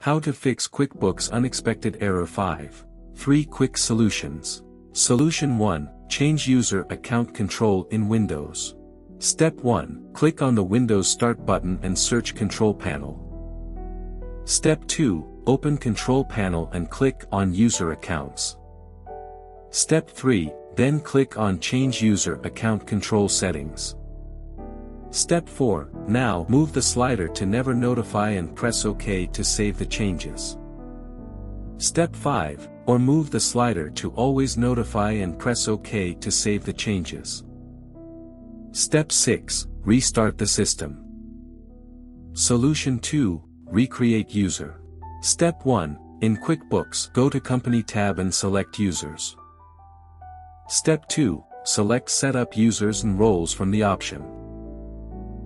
How to fix QuickBooks Unexpected Error 5. 3 quick solutions. Solution 1. Change user account control in Windows. Step 1. Click on the Windows Start button and search Control Panel. Step 2. Open Control Panel and click on User Accounts. Step 3. Then click on Change User Account Control Settings. Step 4. Now move the slider to Never Notify and press OK to save the changes. Step 5. Or move the slider to Always Notify and press OK to save the changes. Step 6. Restart the system. Solution 2. Recreate user. Step 1. In QuickBooks, go to Company tab and select Users. Step 2. Select Setup Users and Roles from the option.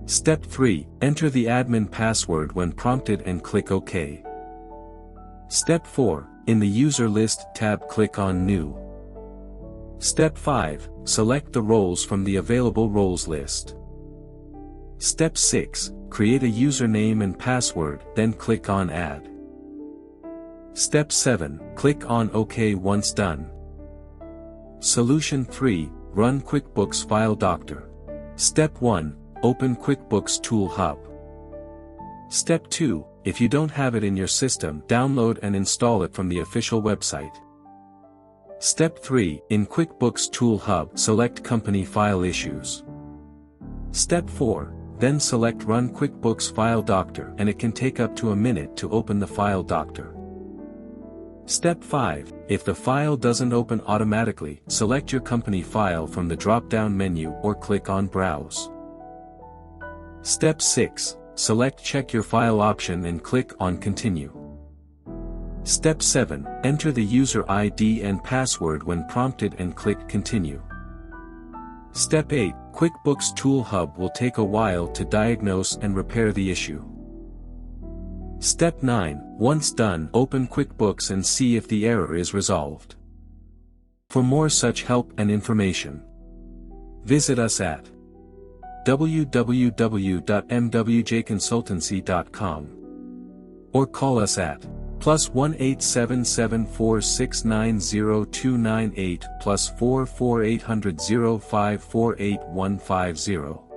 Step 3. Enter the admin password when prompted and click OK. Step 4. In the User List tab, click on New. Step 5. Select the roles from the available roles list. Step 6. Create a username and password, then click on Add. Step 7. Click on OK once done. Solution 3. Run QuickBooks File Doctor. Step 1. Open QuickBooks Tool Hub. Step 2. If you don't have it in your system, download and install it from the official website. Step 3. In QuickBooks Tool Hub, select Company File Issues. Step 4. Then select Run QuickBooks File Doctor, and it can take up to a minute to open the File Doctor. Step 5. If the file doesn't open automatically, select your company file from the drop-down menu or click on Browse. Step 6. Select Check Your File option and click on Continue. Step 7. Enter the user ID and password when prompted and click Continue. Step 8. QuickBooks Tool Hub will take a while to diagnose and repair the issue. Step 9. Once done, open QuickBooks and see if the error is resolved. For more such help and information, visit us at www.mwjconsultancy.com or call us at +1 87746902298 +44 800 0548 150.